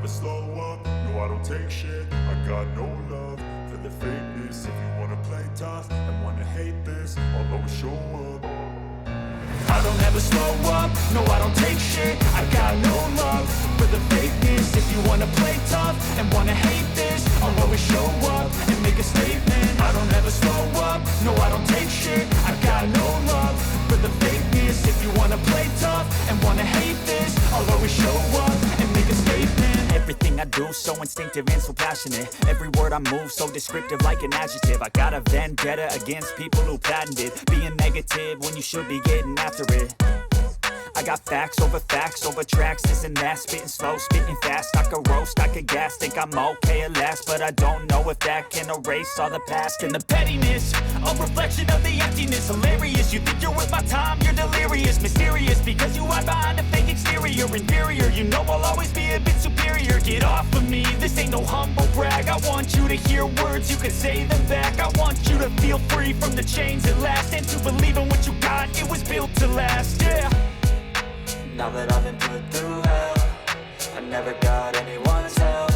slow up, no I don't take shit. I got no love for the fakeness. If you wanna play tough and wanna hate this, I'll always show up. I don't ever slow up, no I don't take shit. I got no love for the fakeness. If you wanna play tough and wanna hate this, I'll always show up and make a statement. I don't ever slow up, no I don't take shit. I got no love for the fakeness. If you wanna play tough and wanna hate this, I'll always show up and make a statement. Everything I do so instinctive and so passionate. Every word I move so descriptive like an adjective. I got a vendetta against people who patented being negative when you should be getting after it. I got facts over tracks, this and that. Spitting slow, spitting fast. I could roast, I could gas. Think I'm okay at last, but I don't know if that can erase all the past. And the pettiness, a reflection of the emptiness. Hilarious, you think you're worth my time, you're delirious. Mysterious, because you hide behind a fake exterior. Inferior, you know I'll always be a bit superior. Get off of me, this ain't no humble brag. I want you to hear words, you can say them back. I want you to feel free from the chains at last, and to believe in what you got, it was built to last, yeah. Now that I've been put through hell, I never got anyone's help.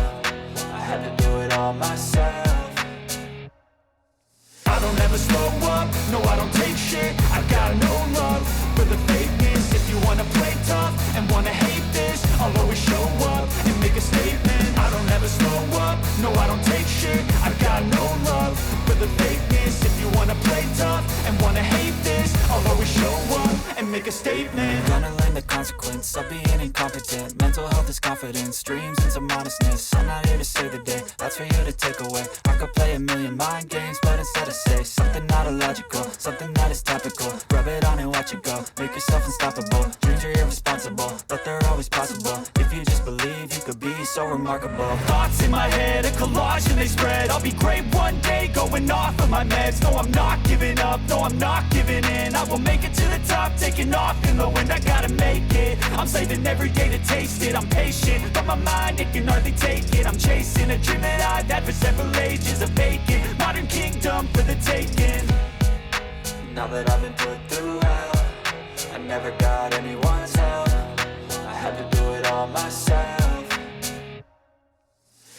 I had to do it all myself. I don't ever slow up, no I don't take shit. I got no love for the fakeness. If you wanna play tough and wanna hate this, I'll always show up and make a statement. I don't ever slow up, no I don't take shit. I got no love for the fakeness. If you wanna play tough and wanna hate this, I'll always show up and make a statement. Gonna learn the consequence of being incompetent. Mental health is confidence, dreams and some honestness. I'm not here to save the day, that's for you to take away. I could play a million mind games, but instead I say something not illogical, something that is topical. Rub it on and watch it go, make yourself unstoppable. Dreams are irresponsible, but they're always possible. If you just believe, you could be so remarkable. Thoughts in my head, a collage and they spread. I'll be great one day, going off of my meds. No, I'm not giving up, no, I'm not giving in. I will make it to the top, taking off in the wind. I gotta make it, I'm saving every day to taste it. I'm patient, but my mind, it can hardly take it. I'm chasing a dream that I've had for several ages. A vacant, modern kingdom for the taking. Now that I've been put through hell, I never got anyone's help. I had to do it all myself.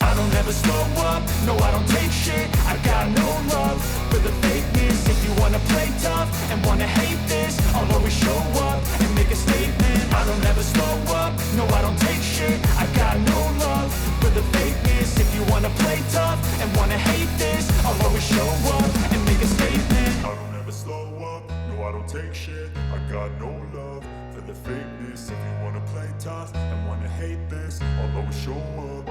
I don't ever slow up, no I don't take shit. I got no love for the fakeness. If you wanna play tough and wanna hate this, I'll always show up and make a statement. I don't ever slow up, no I don't take shit. I got no love for the fakeness. If you wanna play tough and wanna hate this, I'll always show up and make a statement. I don't ever slow up, no I don't take shit. I got no love for the fakeness. If you wanna play tough and wanna hate this, I'll always show up.